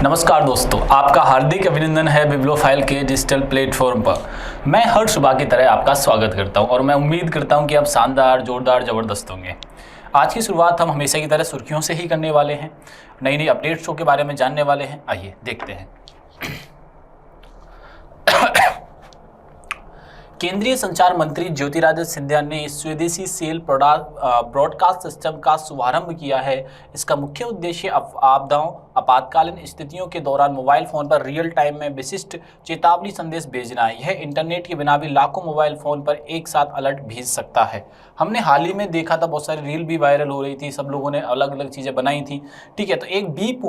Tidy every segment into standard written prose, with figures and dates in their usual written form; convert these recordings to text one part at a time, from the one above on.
नमस्कार दोस्तों, आपका हार्दिक अभिनंदन है बिब्लोफाइल के डिजिटल प्लेटफॉर्म पर। मैं हर सुबह की तरह आपका स्वागत करता हूं और मैं उम्मीद करता हूं कि आप शानदार, जोरदार, ज़बरदस्त होंगे। आज की शुरुआत हम हमेशा की तरह सुर्खियों से ही करने वाले हैं। नई नई अपडेट्सों के बारे में जानने वाले हैं। आइए देखते हैं। केंद्रीय संचार मंत्री ज्योतिरादित्य सिंधिया ने स्वदेशी सेल ब्रॉडकास्ट सिस्टम का शुभारंभ किया है। इसका मुख्य उद्देश्य आपदाओं, आपातकालीन स्थितियों के दौरान मोबाइल फोन पर रियल टाइम में विशिष्ट चेतावनी संदेश भेजना है। यह इंटरनेट के बिना भी लाखों मोबाइल फोन पर एक साथ अलर्ट भेज सकता है। हमने हाल ही में देखा था, बहुत सारी रील भी वायरल हो रही थी, सब लोगों ने अलग अलग चीज़ें बनाई थी। ठीक है, तो एक बीप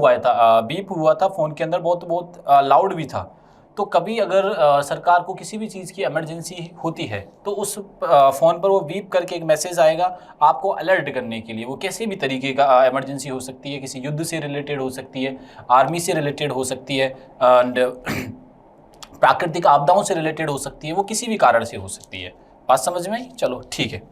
हुआ था फ़ोन के अंदर, बहुत लाउड भी था। तो कभी अगर सरकार को किसी भी चीज़ की इमरजेंसी होती है तो उस फ़ोन पर वो बीप करके एक मैसेज आएगा आपको अलर्ट करने के लिए। वो कैसे भी तरीके का इमरजेंसी हो सकती है, किसी युद्ध से रिलेटेड हो सकती है, आर्मी से रिलेटेड हो सकती है, एंड प्राकृतिक आपदाओं से रिलेटेड हो सकती है, वो किसी भी कारण से हो सकती है। बात समझ में आई? चलो ठीक है।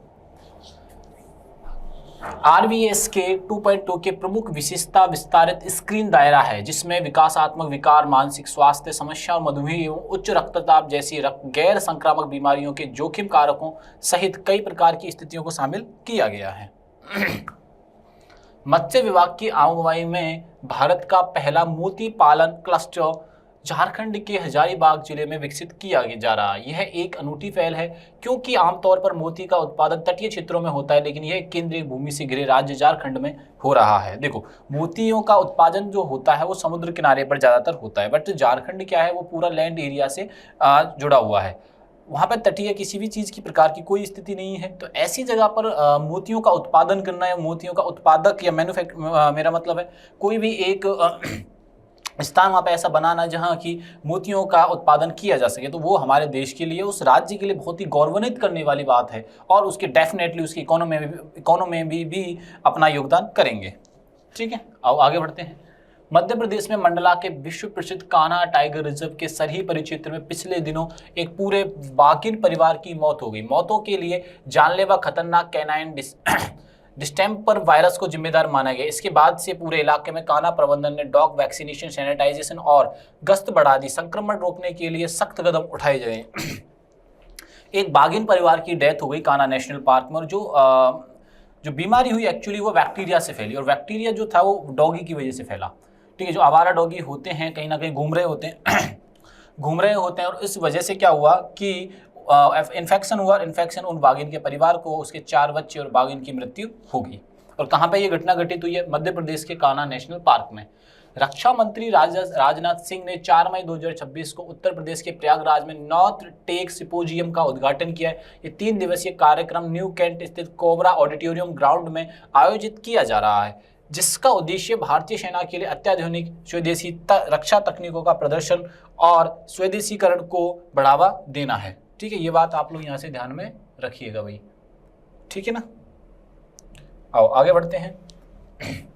आरवीएस के 2.2 के प्रमुख विशेषता विस्तारित स्क्रीन दायरा है, जिसमें विकासात्मक विकार, मानसिक स्वास्थ्य समस्या और मधुमेह एवं उच्च रक्तचाप जैसी गैर संक्रामक बीमारियों के जोखिम कारकों सहित कई प्रकार की स्थितियों को शामिल किया गया है। मत्स्य विभाग की अगुवाई में भारत का पहला मोती पालन क्लस्टर झारखंड के हजारीबाग जिले में विकसित किया जा रहा है। यह एक अनूठी पहल है क्योंकि आमतौर पर मोती का उत्पादन तटीय क्षेत्रों में होता है, लेकिन यह केंद्रीय भूमि से घिरे राज्य झारखंड में हो रहा है। देखो, मोतियों का उत्पादन जो होता है वो समुद्र किनारे पर ज़्यादातर होता है, बट झारखंड क्या है वो पूरा लैंड एरिया से जुड़ा हुआ है। वहाँ पर तटीय किसी भी चीज़ की प्रकार की कोई स्थिति नहीं है। तो ऐसी जगह पर मोतियों का उत्पादन करना या मोतियों का उत्पादक या मेरा मतलब है कोई भी एक स्थान वहाँ पे ऐसा बनाना जहाँ की मोतियों का उत्पादन किया जा सके, तो वो हमारे देश के लिए, उस राज्य के लिए बहुत ही गौरवान्वित करने वाली बात है और उसके डेफिनेटली उसकी इकोनॉमी में भी अपना योगदान करेंगे। ठीक है, आओ आगे बढ़ते हैं। मध्य प्रदेश में मंडला के विश्व प्रसिद्ध कान्हा टाइगर रिजर्व के सरही परिक्षेत्र में पिछले दिनों एक पूरे बाघिन परिवार की मौत हो गई। मौतों के लिए जानलेवा खतरनाक कैनाइन डिस्टेम्पर वायरस को जिम्मेदार माना गया। इसके बाद से पूरे इलाके में कान्हा प्रबंधन ने डॉग वैक्सीनेशन, सैनिटाइजेशन और गश्त बढ़ा दी। संक्रमण रोकने के लिए सख्त कदम उठाए गए। एक बाघिन परिवार की डेथ हो गई कान्हा नेशनल पार्क में, और जो बीमारी हुई एक्चुअली वो बैक्टीरिया से फैली, और बैक्टीरिया जो था वो डॉगी की वजह से फैला। ठीक है, जो आवारा डॉगी होते हैं कहीं ना कहीं घूम रहे होते हैं और इस वजह से क्या हुआ कि इन्फेक्शन हुआ। इन्फेक्शन उन बाघिन के परिवार को, उसके 4 बच्चे और बाघिन की मृत्यु हो गई। और कहाँ पे ये घटना घटित हुई है? मध्य प्रदेश के कान्हा नेशनल पार्क में। रक्षा मंत्री राजनाथ सिंह ने 4 मई 2026 को उत्तर प्रदेश के प्रयागराज में नॉर्थ टेक सिपोजियम का उद्घाटन किया है। ये 3 दिवसीय कार्यक्रम न्यू कैंट स्थित कोबरा ऑडिटोरियम ग्राउंड में आयोजित किया जा रहा है, जिसका उद्देश्य भारतीय सेना के लिए अत्याधुनिक स्वदेशी रक्षा तकनीकों का प्रदर्शन और स्वदेशीकरण को बढ़ावा देना है। ठीक है, ये बात आप लोग यहाँ से ध्यान में रखिएगा भाई। ठीक है ना, आओ आगे बढ़ते हैं।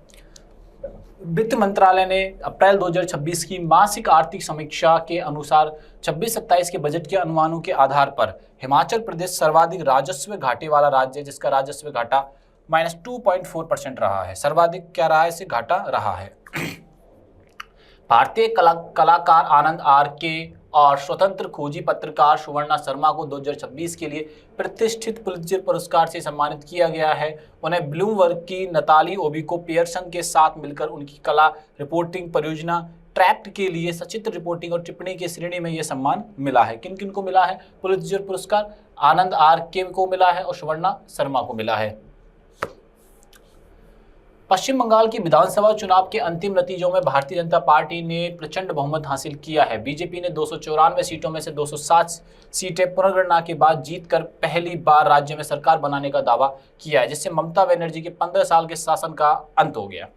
वित्त मंत्रालय ने अप्रैल 2026 की मासिक आर्थिक समीक्षा के अनुसार 26-27 के बजट के अनुमानों के आधार पर हिमाचल प्रदेश सर्वाधिक राजस्व घाटे वाला राज्य है, जिसका राजस्व घाटा -2.4% रहा है। सर्वाधिक क्या रहा है? इसे घाटा रहा है। भारतीय कलाकार आनंद आर के और स्वतंत्र खोजी पत्रकार सुवर्णा शर्मा को 2026 के लिए प्रतिष्ठित पुलित्जर पुरस्कार से सम्मानित किया गया है। उन्हें ब्लूमबर्ग की नताली ओबिको पियर्सन के साथ मिलकर उनकी कला रिपोर्टिंग परियोजना ट्रैप्ड के लिए सचित्र रिपोर्टिंग और टिप्पणी की श्रेणी में यह सम्मान मिला है। किन किन को मिला है पुलित्जर पुरस्कार? आनंद आर के को मिला है और सुवर्णा शर्मा को मिला है। पश्चिम बंगाल की विधानसभा चुनाव के अंतिम नतीजों में भारतीय जनता पार्टी ने प्रचंड बहुमत हासिल किया है। बीजेपी ने 294 सीटों में से 207 सीटें पुनर्गणना के बाद जीतकर पहली बार राज्य में सरकार बनाने का दावा किया है, जिससे ममता बनर्जी के 15 साल के शासन का अंत हो गया।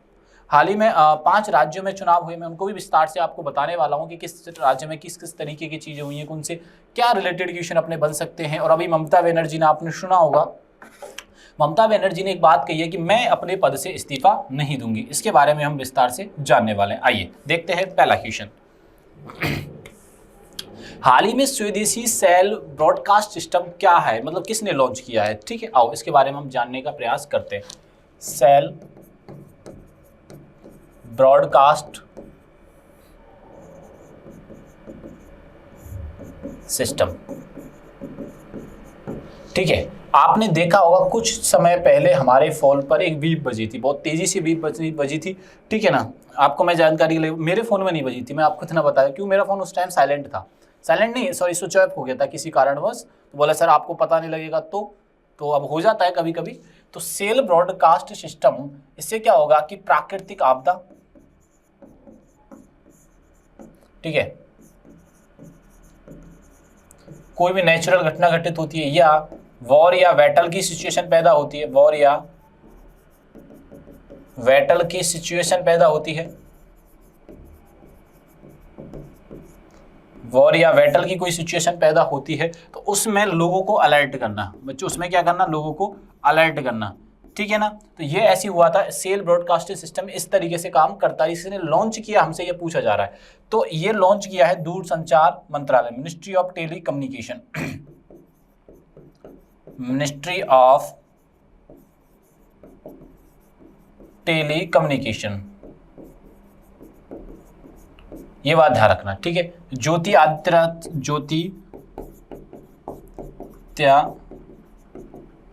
हाल ही में 5 राज्यों में चुनाव हुए, मैं उनको भी विस्तार से आपको बताने वाला हूँ कि किस राज्य में किस किस तरीके की चीज़ें हुई हैं, उनसे क्या रिलेटेड क्वेश्चन अपने बन सकते हैं। और अभी ममता बनर्जी ने, आपने सुना होगा, ममता बनर्जी ने एक बात कही है कि मैं अपने पद से इस्तीफा नहीं दूंगी। इसके बारे में हम विस्तार से जानने वाले हैं। आइए देखते हैं पहला क्वेश्चन। हाल ही में स्वदेशी सेल ब्रॉडकास्ट सिस्टम क्या है, मतलब किसने लॉन्च किया है? ठीक है, आओ इसके बारे में हम जानने का प्रयास करते हैं। Cell broadcast system. ठीक है, आपने देखा होगा कुछ समय पहले हमारे फोन पर एक बीप बजी थी, बहुत तेजी से बीप बजी थी। ठीक है ना, आपको मैं जानकारी के लिए, मेरे फोन में नहीं बजी थी, मैं आपको इतना बताया क्यों, मेरा फोन उस टाइम साइलेंट था, साइलेंट नहीं सॉरी स्विच ऑफ हो गया था किसी कारणवश। तो बोला सर आपको पता नहीं लगेगा, तो अब हो जाता है कभी कभी। तो सेल ब्रॉडकास्ट सिस्टम, इससे क्या होगा कि प्राकृतिक आपदा, ठीक है, कोई भी नेचुरल घटना घटित होती है, या वॉर या बैटल की सिचुएशन पैदा होती है, वॉर या बैटल की सिचुएशन पैदा होती है, वॉर या बैटल की कोई सिचुएशन पैदा होती है, तो उसमें लोगों को अलर्ट करना, बच्चों उसमें क्या करना, लोगों को अलर्ट करना। ठीक है ना, तो ये ऐसी हुआ था, सेल ब्रॉडकास्टिंग सिस्टम इस तरीके से काम करता है। इसने लॉन्च किया, हमसे ये पूछा जा रहा है, तो ये लॉन्च किया है दूरसंचार मंत्रालय, ministry of telecommunication, ministry of telecommunication, ये बात ध्यान रखना। ठीक है, ज्योतिरादित्य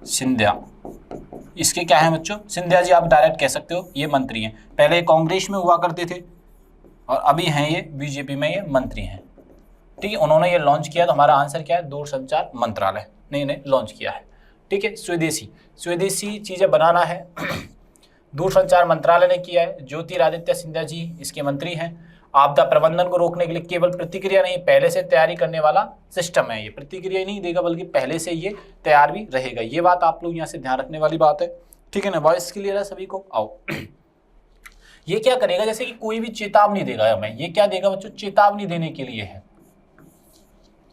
सिंधिया, इसके क्या है बच्चों, सिंधिया जी आप डायरेक्ट कह सकते हो, ये मंत्री हैं, पहले कांग्रेस में हुआ करते थे और अभी हैं ये बीजेपी में, ये मंत्री हैं। ठीक है, उन्होंने ये लॉन्च किया, तो हमारा आंसर क्या है, दूरसंचार मंत्रालय ने इन्हें लॉन्च किया है। ठीक है, स्वदेशी चीजें बनाना है, दूरसंचार मंत्रालय ने किया है, ज्योतिरादित्य सिंधिया जी इसके मंत्री हैं। आपदा प्रबंधन को रोकने के लिए केवल प्रतिक्रिया नहीं, पहले से तैयारी करने वाला सिस्टम है, ये प्रतिक्रिया नहीं देगा बल्कि पहले से ये तैयार भी रहेगा। ये बात आप लोग यहाँ से ध्यान रखने वाली बात है। ठीक है ना, वॉइस क्लियर है सभी को? आओ ये क्या करेगा, जैसे कि कोई भी चेतावनी देगा हमें, ये क्या देगा बच्चों, चेतावनी देने के लिए है,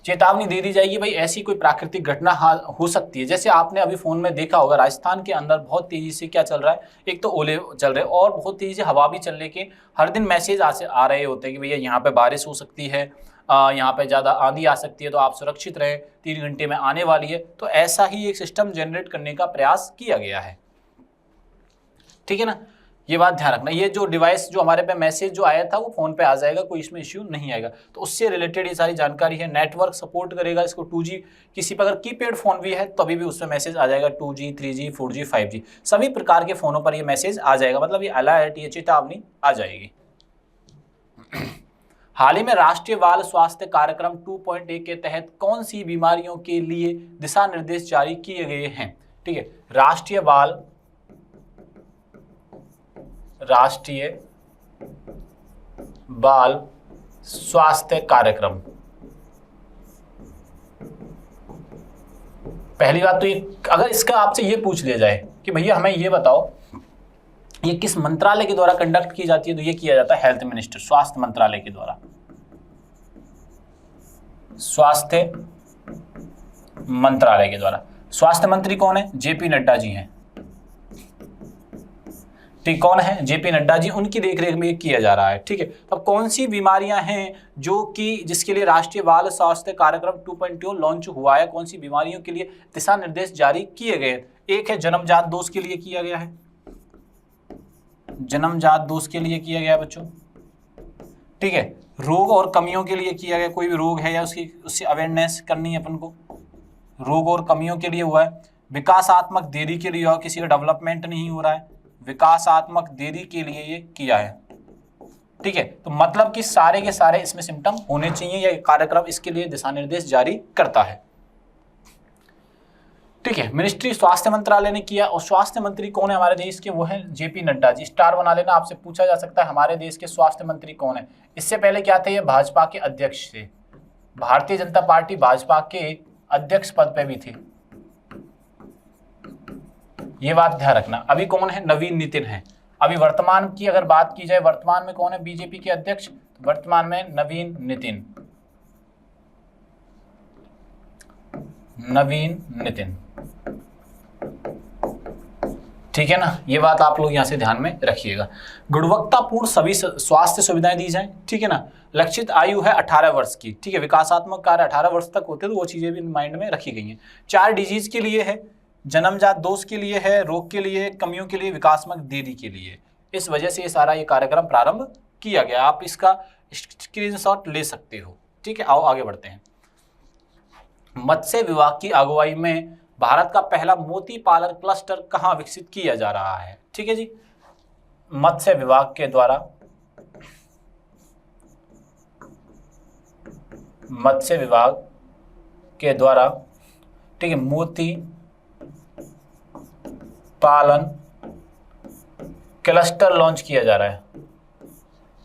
चेतावनी दे दी जाएगी भाई ऐसी कोई प्राकृतिक घटना हो सकती है। जैसे आपने अभी फोन में देखा होगा, राजस्थान के अंदर बहुत तेजी से क्या चल रहा है, एक तो ओले चल रहे हैं और बहुत तेजी से हवा भी चलने के हर दिन मैसेज आ रहे होते हैं कि भैया यहाँ पे बारिश हो सकती है, यहाँ पे ज़्यादा आंधी आ सकती है, तो आप सुरक्षित रहें, 3 घंटे में आने वाली है। तो ऐसा ही एक सिस्टम जनरेट करने का प्रयास किया गया है। ठीक है ना, ये बात ध्यान रखना। ये जो डिवाइस जो हमारे पे मैसेज जो आया था वो फोन पे आ जाएगा, कोई इसमें इश्यू नहीं आएगा। तो उससे रिलेटेड ये सारी जानकारी है। नेटवर्क सपोर्ट करेगा इसको, 2G, किसी पर अगर कीपैड फोन भी है तभी भी उसमें मैसेज आ जाएगा, 2G 3G 4G 5G सभी प्रकार के फोनों पर ये मैसेज आ जाएगा, मतलब ये अलर्ट, ये चेतावनी आ जाएगी। हाल ही में राष्ट्रीय बाल स्वास्थ्य कार्यक्रम 2.1 के तहत कौन सी बीमारियों के लिए दिशा निर्देश जारी किए गए हैं? ठीक है, राष्ट्रीय बाल स्वास्थ्य कार्यक्रम। पहली बात तो ये, अगर इसका आपसे ये पूछ लिया जाए कि भैया हमें ये बताओ ये किस मंत्रालय के द्वारा कंडक्ट की जाती है, तो ये किया जाता है हेल्थ मिनिस्टर, स्वास्थ्य मंत्रालय के द्वारा। स्वास्थ्य मंत्रालय के द्वारा। स्वास्थ्य मंत्री कौन है? जेपी नड्डा जी हैं। ठीक, कौन है? जेपी नड्डा जी, उनकी देखरेख में किया जा रहा है। ठीक है, तो अब कौन सी बीमारियां हैं जो कि जिसके लिए राष्ट्रीय बाल स्वास्थ्य कार्यक्रम 2.0 लॉन्च हुआ है, कौन सी बीमारियों के लिए दिशा निर्देश जारी किए गए? एक है जन्मजात दोष के लिए किया गया है, जन्मजात दोष के लिए किया गया बच्चों। ठीक है, रोग और कमियों के लिए किया गया, कोई भी रोग है या उससे अवेयरनेस करनी है अपन को, रोग और कमियों के लिए हुआ है। विकासात्मक देरी के लिए हुआ, किसी का डेवलपमेंट नहीं हो रहा है, विकासात्मक देरी के लिए ये किया है। ठीक है, तो मतलब कि सारे के सारे इसमें सिम्टम होने चाहिए, या कार्यक्रम इसके लिए दिशा निर्देश जारी करता है। ठीक है, मिनिस्ट्री स्वास्थ्य मंत्रालय ने किया, और स्वास्थ्य मंत्री कौन है हमारे देश के? वो है जेपी नड्डा जी। स्टार बना लेना, आपसे पूछा जा सकता है हमारे देश के स्वास्थ्य मंत्री कौन है। इससे पहले क्या थे? ये भाजपा के अध्यक्ष थे, भारतीय जनता पार्टी भाजपा के अध्यक्ष पद पे भी थे, ये बात ध्यान रखना। अभी कौन है? नवीन नितिन है। अभी वर्तमान की अगर बात की जाए, वर्तमान में कौन है बीजेपी के अध्यक्ष? तो वर्तमान में नवीन नितिन, नवीन नितिन। ठीक है ना, ये बात आप लोग यहां से ध्यान में रखिएगा। गुणवत्तापूर्ण सभी स्वास्थ्य सुविधाएं दी जाएं। ठीक है ना, लक्षित आयु है 18 वर्ष की। ठीक है, विकासात्मक कार्य 18 वर्ष तक होते, तो वो चीजें भी माइंड में रखी गई हैं। 4 डिजीज के लिए है, जन्मजात दोष के लिए है, रोग के लिए, कमियों के लिए, विकासात्मक देरी के लिए। इस वजह से ये सारा ये कार्यक्रम प्रारंभ किया गया। आप इसका स्क्रीनशॉट ले सकते हो। ठीक है, आओ आगे बढ़ते हैं। मत्स्य विभाग की अगुवाई में भारत का पहला मोती पालन क्लस्टर कहाँ विकसित किया जा रहा है? ठीक है जी, मत्स्य विभाग के द्वारा, मत्स्य विभाग के द्वारा, ठीक है, मोती पालन क्लस्टर लॉन्च किया जा रहा है।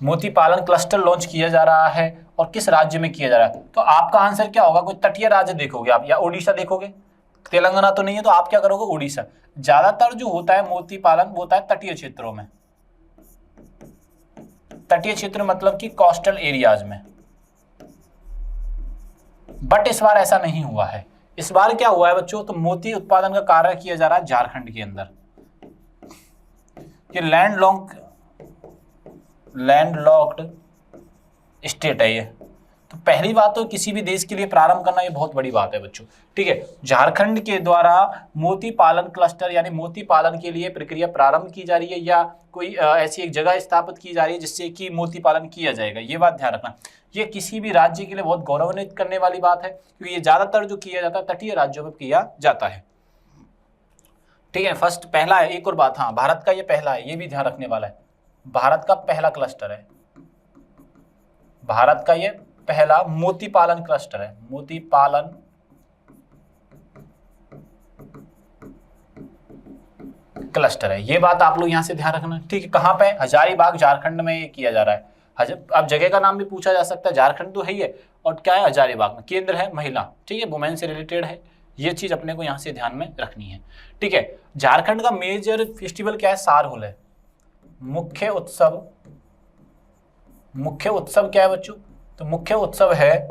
मोती पालन क्लस्टर लॉन्च किया जा रहा है और किस राज्य में किया जा रहा है? तो आपका आंसर क्या होगा? कोई तटीय राज्य देखोगे आप, या उड़ीसा देखोगे, तेलंगाना तो नहीं है, तो आप क्या करोगे? उड़ीसा। ज्यादातर जो होता है मोती पालन वो होता है तटीय क्षेत्रों में, तटीय क्षेत्र मतलब कि कोस्टल एरियाज में। बट इस बार ऐसा नहीं हुआ है। इस बार क्या हुआ है बच्चों? तो मोती उत्पादन का कार्य किया जा रहा है झारखंड के अंदर। ये लैंडलॉक्ड स्टेट है ये। तो पहली बात तो किसी भी देश के लिए प्रारंभ करना ये बहुत बड़ी बात है बच्चों। ठीक है, झारखंड के द्वारा मोती पालन क्लस्टर यानी मोती पालन के लिए प्रक्रिया प्रारंभ की जा रही है, या कोई ऐसी एक जगह स्थापित की जा रही है जिससे कि मोती पालन किया जाएगा। ये बात ध्यान रखना। ये किसी भी राज्य के लिए बहुत गौरवान्वित करने वाली बात है, क्योंकि ये ज्यादातर जो किया जाता है तटीय राज्यों में किया जाता है। ठीक है, फर्स्ट पहला है। एक और बात, हाँ, भारत का ये पहला है, ये भी ध्यान रखने वाला है। भारत का पहला क्लस्टर है, भारत का ये पहला मोती पालन क्लस्टर है, मोती पालन क्लस्टर है। ये बात आप लोग यहां से ध्यान रखना। ठीक है, कहां पे? हजारीबाग झारखंड में ये किया जा रहा है। अब जगह का नाम भी पूछा जा सकता है, झारखंड तो है ही है, और क्या है? हजारीबाग में। केंद्र है महिला, ठीक है, वुमेन से रिलेटेड है। ये चीज अपने को यहां से ध्यान में रखनी है। ठीक है, झारखंड का मेजर फेस्टिवल क्या है? सारहुल है। मुख्य उत्सव क्या है बच्चों? तो मुख्य उत्सव है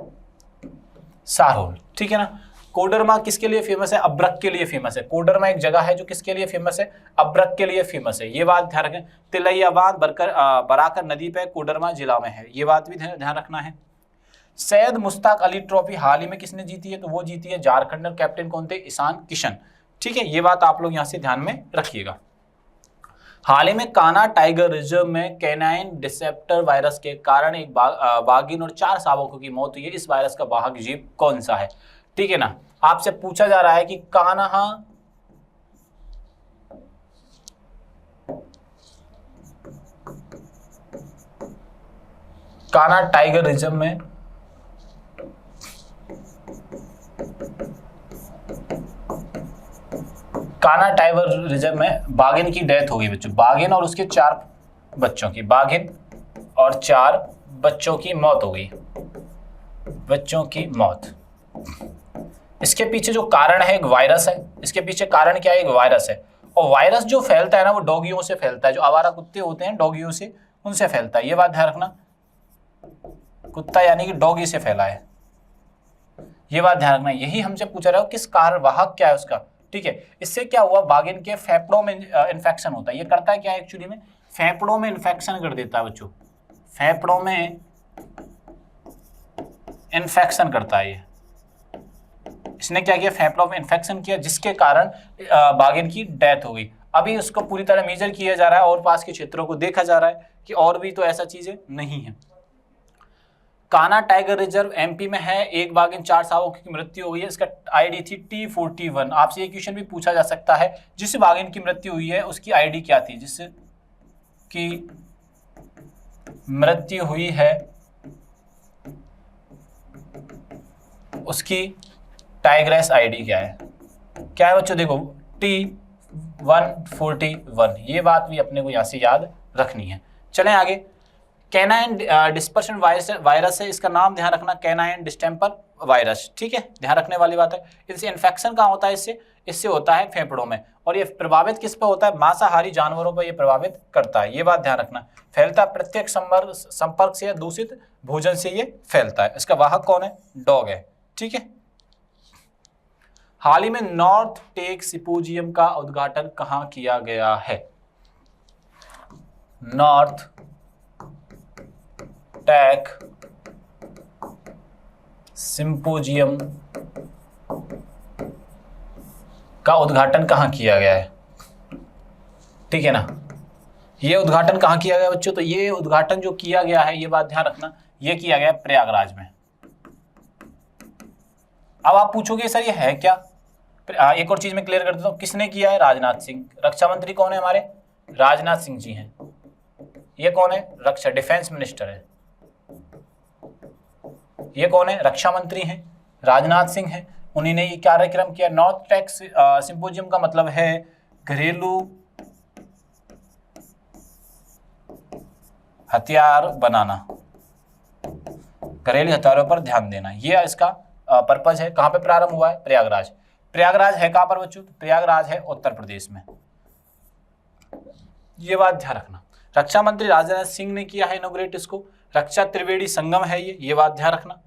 सारहुल। ठीक है ना। कोडरमा किसके लिए फेमस है? अब्रक के लिए फेमस है। कोडरमा एक जगह है जो किसके लिए फेमस है? अब्रक के लिए फेमस है। ये बात ध्यान रखें। तिलैयाबाद बराकर नदी पे कोडरमा जिला में है। ये बात भी ध्यान रखना है। सैयद मुश्ताक अली ट्रॉफी हाल ही में किसने जीती है? तो वो जीती है झारखंड। कैप्टन कौन थे? ईशान किशन। ठीक है, ये बात आप लोग यहां से ध्यान में रखिएगा। हाल ही में कान्हा टाइगर रिजर्व में कैनाइन डिसेप्टर वायरस के कारण एक बाघिन और 4 शावकों की मौत हुई है। इस वायरस का वाहक जीव कौन सा है? ठीक है ना। आपसे पूछा जा रहा है कि कान्हा टाइगर रिजर्व में कान्हा टाइगर रिजर्व में बाघिन की डेथ हो गई बच्चों। बाघिन और उसके 4 बच्चों की, बाघिन और 4 बच्चों की मौत हो गई। बच्चों की मौत। इसके पीछे जो कारण है एक वायरस है। इसके पीछे कारण क्या है? एक वायरस है। और वायरस जो फैलता है ना वो डॉगियों से फैलता है। जो आवारा कुत्ते होते हैं डॉगियों से, उनसे फैलता है। ये बात ध्यान रखना। कुत्ता यानी कि डॉगी से फैला है। ये बात ध्यान रखना। यही हमसे पूछा रहा है किस कारण, वाहक क्या है उसका। ठीक है, इससे क्या हुआ? बाघिन के फेफड़ों में इन्फेक्शन होता है। ये करता है क्या एक्चुअली में? फेफड़ों में इन्फेक्शन कर देता है बच्चों। फेफड़ों में इन्फेक्शन करता है ये। इसने क्या किया? फेफड़ों में इन्फेक्शन किया, जिसके कारण बाघिन की डेथ हो गई। अभी उसको पूरी तरह मेजर किया जा रहा है और पास के क्षेत्रों को देखा जा रहा है कि और भी तो ऐसा चीजें नहीं है। कान्हा टाइगर रिजर्व एमपी में है। एक बाघिन 4 शावकों की मृत्यु हो गई है। इसका आईडी थी T41। आपसे ये क्वेश्चन भी पूछा जा सकता है, जिस बाघिन की मृत्यु हुई है उसकी आईडी क्या थी? जिसकी मृत्यु हुई है उसकी टाइग्रेस आईडी क्या है? क्या है बच्चों? देखो T141। ये बात भी अपने को यहाँ से याद रखनी है। चलें आगे। कैनाइन डिस्पर्शन वायरस है। इसका नाम ध्यान रखना, कैनाइन डिस्टेम्पर वायरस। ठीक है, ध्यान रखने वाली बात है। इससे इन्फेक्शन कहाँ होता है? इससे होता है फेफड़ों में। और ये प्रभावित किस पे होता है? मांसाहारी जानवरों पर ये प्रभावित करता है। ये बात ध्यान रखना। फैलता प्रत्यक्ष संपर्क से या दूषित भोजन से ये फैलता है। इसका वाहक कौन है? डॉग है। ठीक है। हाल ही में नॉर्थ टेक सिम्पोजियम का उद्घाटन कहाँ किया गया है? नॉर्थ टेक सिम्पोजियम का उद्घाटन कहाँ किया गया है? ठीक है ना। ये उद्घाटन कहाँ किया गया बच्चों? तो ये उद्घाटन जो किया गया है, ये बात ध्यान रखना, ये किया गया प्रयागराज में। अब आप पूछोगे सर ये है क्या, एक और चीज मैं क्लियर कर देता हूँ, किसने किया है? राजनाथ सिंह। रक्षा मंत्री कौन है हमारे? राजनाथ सिंह जी हैं। ये कौन है? रक्षा डिफेंस मिनिस्टर है। ये कौन है? रक्षा मंत्री हैं, राजनाथ सिंह हैं। उन्हीं ने ये कार्यक्रम किया। नॉर्थ टेक्स सिंपोजियम का मतलब है घरेलू हथियार बनाना, घरेलू हथियारों पर ध्यान देना, ये इसका पर्पज है। कहाँ पे प्रारंभ हुआ है? प्रयागराज। प्रयागराज है कहाँ पर बच्चों? प्रयागराज है उत्तर प्रदेश में। ये बात ध्यान रखना। रक्षा मंत्री राजनाथ सिंह ने किया है इनॉग्रेट इसको। रक्षा त्रिवेणी संगम है ये बात ध्यान रखना।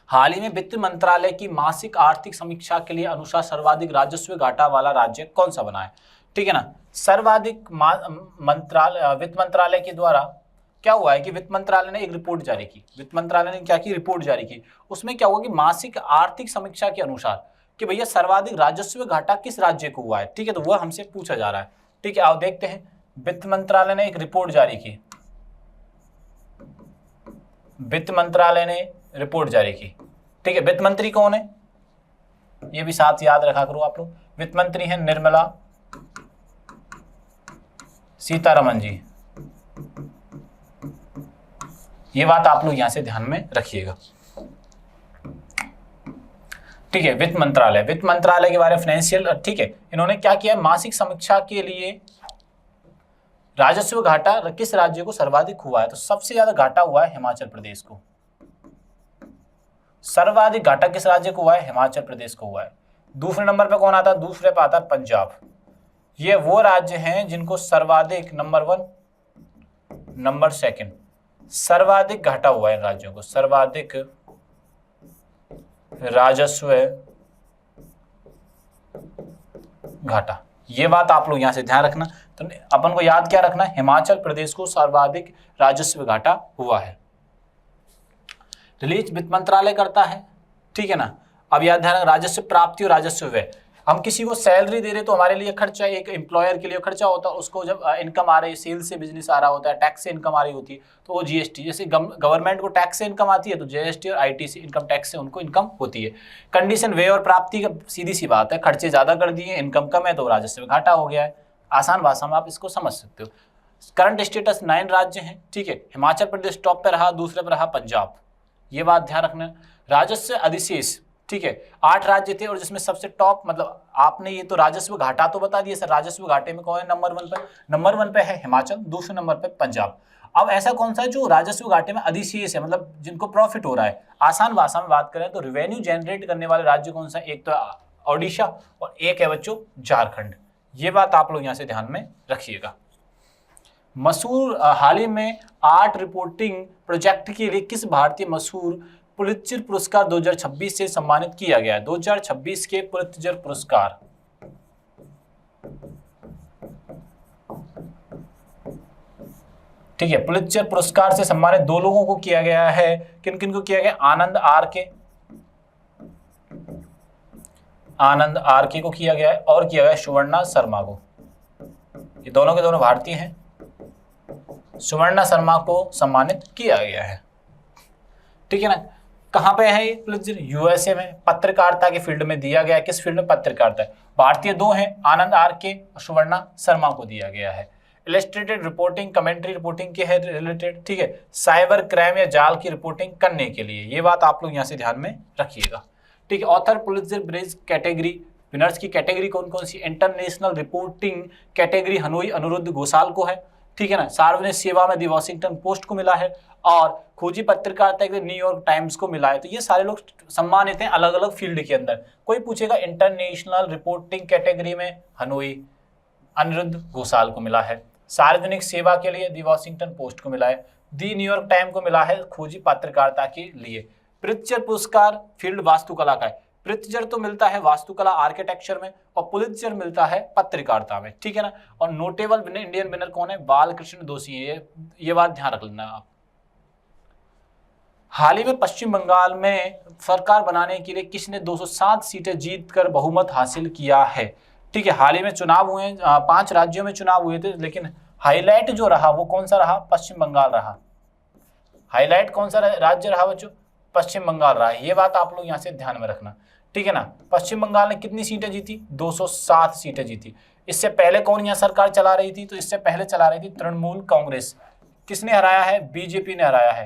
हाल ही में वित्त मंत्रालय की मासिक आर्थिक समीक्षा के लिए अनुसार सर्वाधिक राजस्व घाटा वाला राज्य कौन सा बना है? ठीक है ना। सर्वाधिक वित्त मंत्रालय के द्वारा क्या हुआ है कि वित्त मंत्रालय ने एक रिपोर्ट जारी की। वित्त मंत्रालय ने क्या की? रिपोर्ट जारी की। उसमें क्या हुआ कि मासिक आर्थिक समीक्षा के अनुसार कि भैया सर्वाधिक राजस्व घाटा किस राज्य को हुआ है। ठीक है, तो वह हमसे पूछा जा रहा है। ठीक है, आओ देखते हैं। वित्त मंत्रालय ने एक रिपोर्ट जारी की। वित्त मंत्रालय ने रिपोर्ट जारी की। ठीक है, वित्त मंत्री कौन है? ये भी साथ याद रखा करो आप लोग। वित्त मंत्री हैं निर्मला सीतारमन जी। ये बात आप लोग यहां से ध्यान में रखिएगा। ठीक है, वित्त मंत्रालय के बारे में फाइनेंशियल, ठीक है, इन्होंने क्या किया? मासिक समीक्षा के लिए राजस्व घाटा किस राज्य को सर्वाधिक हुआ है? तो सबसे ज्यादा घाटा हुआ है हिमाचल प्रदेश को। सर्वाधिक घाटा किस राज्य को हुआ है? हिमाचल प्रदेश को हुआ है। दूसरे नंबर पे कौन आता है? दूसरे पे आता है पंजाब। ये वो राज्य हैं जिनको सर्वाधिक, नंबर 1 नंबर 2 सर्वाधिक घाटा हुआ है। इन राज्यों को सर्वाधिक राजस्व घाटा। ये बात आप लोग यहां से ध्यान रखना। तो अपन को याद क्या रखना है? हिमाचल प्रदेश को सर्वाधिक राजस्व घाटा हुआ है। रिलीज वित्त मंत्रालय करता है। ठीक है ना। अब याद ध्यान, राजस्व प्राप्ति और राजस्व व्यय। हम किसी को सैलरी दे रहे तो हमारे लिए खर्चा, एक एम्प्लॉयर के लिए खर्चा होता है। उसको जब इनकम आ रही है, सेल से बिजनेस आ रहा होता है, टैक्स से इनकम आ रही होती है, तो वो जीएसटी। जैसे गवर्नमेंट को टैक्स से इनकम आती है तो जीएसटी और आईटी से, इनकम टैक्स से उनको इनकम होती है। कंडीशन व्यय और प्राप्ति का सीधी सी बात है, खर्चे ज्यादा कर दिए, इनकम कम है तो राजस्व घाटा हो गया है। आसान भाषा में आप इसको समझ सकते हो। करंट स्टेटस 9 राज्य हैं। ठीक है, हिमाचल प्रदेश टॉप पे रहा, दूसरे पे रहा पंजाब। ये बात ध्यान रखना। राजस्व अधिशेष, ठीक है, 8 राज्य थे और जिसमें सबसे टॉप, मतलब आपने ये तो राजस्व घाटा तो बता दिया सर, राजस्व घाटे में कौन है नंबर 1 पे? नंबर 1 पे है हिमाचल, दूसरे नंबर पे पंजाब। अब ऐसा कौन सा है जो राजस्व घाटे में अधिशेष है, मतलब जिनको प्रॉफिट हो रहा है? आसान भाषा में बात करें तो रेवेन्यू जनरेट करने वाले राज्य कौन सा? एक तो ओडिशा और एक है बच्चों झारखंड। ये बात आप लोग यहाँ से ध्यान में रखिएगा। मशहूर हाल ही में आर्ट रिपोर्टिंग प्रोजेक्ट के लिए किस भारतीय मशहूर पुलित्जर पुरस्कार 2026 से सम्मानित किया गया है? 2026 के पुलित्जर पुरस्कार, ठीक है, पुलित्जर पुरस्कार से सम्मानित 2 लोगों को किया गया है। किन किन को किया गया? आनंद आर के को किया गया है और किया गया सुवर्णा शर्मा को। ये दोनों के दोनों भारतीय हैं। सुवर्णा शर्मा को सम्मानित किया गया है। ठीक है ना। कहां पे है ये पुलित्जर? यूएसए में। पत्रकारिता के फील्ड में दिया गया है। किस फील्ड में? पत्रकारिता। भारतीय 2 हैं, आनंद आर के और सुवर्णा शर्मा को दिया गया है। इलस्ट्रेटेड रिपोर्टिंग, कमेंट्री रिपोर्टिंग के है रिलेटेड। ठीक है, साइबर क्राइम या जाल की रिपोर्टिंग करने के लिए। ये बात आप लोग यहाँ से ध्यान में रखिएगा। ठीक है, author Pulitzer prize category winners की कैटेगरी कौन कौन सी? इंटरनेशनल रिपोर्टिंग कैटेगरी हनोई अनिरुद्ध घोषाल को है। ठीक है ना। सार्वजनिक सेवा में दी वॉशिंगटन पोस्ट को मिला है और खोजी पत्रकारिता के न्यूयॉर्क टाइम्स को मिला है। तो ये सारे लोग सम्मानित हैं अलग अलग फील्ड के अंदर। कोई पूछेगा इंटरनेशनल रिपोर्टिंग कैटेगरी में हनोई अनिरुद्ध घोषाल को मिला है। सार्वजनिक सेवा के लिए दी वॉशिंगटन पोस्ट को मिला है। दी न्यूयॉर्क टाइम को मिला है खोजी पत्रकारिता के लिए। प्रित्जर पुरस्कार फील्ड वास्तुकला का है। प्रित्जर तो मिलता है वास्तुकला आर्किटेक्चर में और पुलित्जर मिलता है पत्रकारिता में। ठीक है ना। और नोटेबल इंडियन विनर कौन है? बालकृष्ण दोषी है। ये बात ध्यान रख लेना आप। हाल ही में पश्चिम बंगाल में सरकार बनाने के लिए किसने 207 सीटें जीतकर बहुमत हासिल किया है? ठीक है, हाल ही में चुनाव हुए, 5 राज्यों में चुनाव हुए थे, लेकिन हाईलाइट जो रहा वो कौन सा रहा? पश्चिम बंगाल रहा। हाईलाइट कौन सा राज्य रहा बच्चों? पश्चिम बंगाल रहा है। ये बात आप लोग यहाँ से ध्यान में रखना, ठीक है ना। पश्चिम बंगाल ने कितनी सीटें जीती? 207 सीटें जीती। इससे पहले कौन यहाँ सरकार चला रही थी? तो इससे पहले चला रही थी तृणमूल कांग्रेस। किसने हराया है? बीजेपी ने हराया है।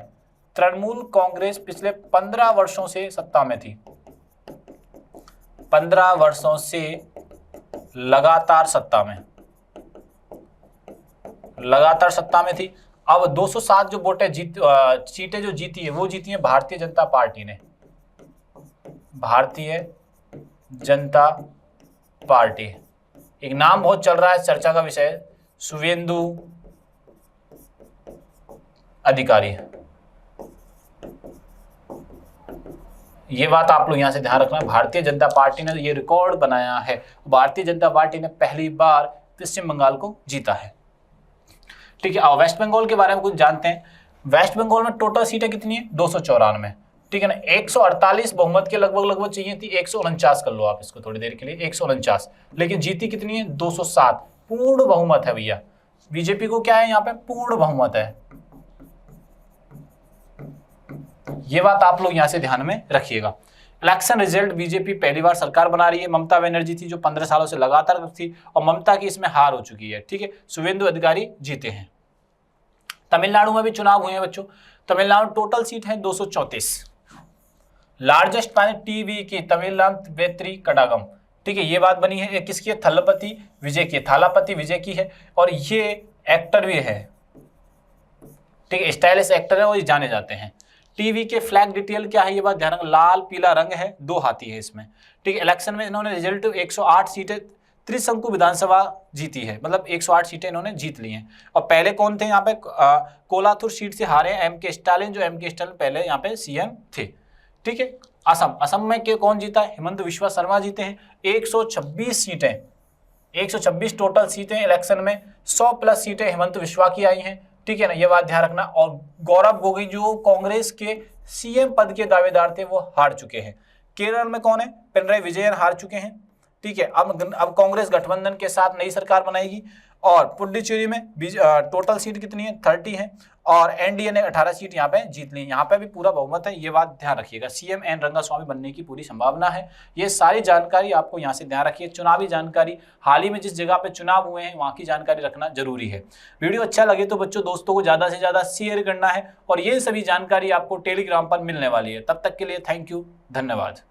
तृणमूल कांग्रेस पिछले 15 वर्षों से सत्ता में थी, 15 वर्षों से लगातार सत्ता में थी। अब 207 जो सीटें जो जीती है वो जीती है भारतीय जनता पार्टी ने। भारतीय जनता पार्टी, एक नाम बहुत चल रहा है, चर्चा का विषय, शुवेंदु अधिकारी। ये बात आप लोग यहां से ध्यान रखना। भारतीय जनता पार्टी ने ये रिकॉर्ड बनाया है, भारतीय जनता पार्टी ने पहली बार पश्चिम बंगाल को जीता है, ठीक है। अब वेस्ट बंगाल के बारे में कुछ जानते हैं। वेस्ट बंगाल में टोटल सीटें कितनी है? 294, ठीक है ना। 148 बहुमत के लगभग चाहिए थी, 149 कर लो आप इसको थोड़ी देर के लिए, 149, लेकिन जीती कितनी है? 207। पूर्ण बहुमत है भैया। बीजेपी को क्या है यहाँ पे? पूर्ण बहुमत है। ये बात आप लोग यहां से ध्यान में रखिएगा। इलेक्शन रिजल्ट, बीजेपी पहली बार सरकार बना रही है। ममता बनर्जी थी जो 15 सालों से लगातार थी, और ममता की इसमें हार हो चुकी है, ठीक है। शुवेंदु अधिकारी जीते हैं। तमिलनाडु में भी चुनाव हुए हैं बच्चों। तमिलनाडु टोटल सीट है 234। लार्जेस्ट माने टीवी की तमिलनाडु वेत्री कडागम, ठीक है। ये बात बनी है, किसकी है? थलपति विजय की, थालापति विजय की है, और ये एक्टर भी है, ठीक है। स्टाइलिश एक्टर है और ये जाने जाते हैं। टीवी के फ्लैग डिटेल क्या है? ये बात ध्यान रखना, लाल पीला रंग है, 2 हाथी है इसमें, ठीक है। इलेक्शन में इन्होंने रिजल्ट 108 सीटें त्रिशंकु विधानसभा जीती है, मतलब 108 सीटें इन्होंने जीत ली हैं। और पहले कौन थे यहाँ पे? कोलाथुर सीट से हारे एम.के. स्टालिन, जो एम.के. स्टालिन पहले यहाँ पे सीएम थे, ठीक है। असम में के कौन जीता है? हिमंत विश्वा शर्मा जीते हैं। 126 सीटें, 126 टोटल सीटें इलेक्शन में, 100+ सीटें हिमंत विश्वा की आई हैं, ठीक है ना। ये बात ध्यान रखना। और गौरव गोगोई जो कांग्रेस के सीएम पद के दावेदार थे वो हार चुके हैं। केरल में कौन है? पिनराई विजयन हार चुके हैं, ठीक है। अब कांग्रेस गठबंधन के साथ नई सरकार बनाएगी। और पुडुचेरी में टोटल सीट कितनी है? 30 है, और एनडीए ने 18 सीट यहाँ पे जीत ली। यहाँ पे भी पूरा बहुमत है, ये बात ध्यान रखिएगा। सीएम एन रंगास्वामी बनने की पूरी संभावना है। ये सारी जानकारी आपको यहाँ से ध्यान रखिए। चुनावी जानकारी, हाल ही में जिस जगह पे चुनाव हुए हैं वहाँ की जानकारी रखना जरूरी है। वीडियो अच्छा लगे तो बच्चों दोस्तों को ज़्यादा से ज़्यादा शेयर करना है, और ये सभी जानकारी आपको टेलीग्राम पर मिलने वाली है। तब तक के लिए थैंक यू, धन्यवाद।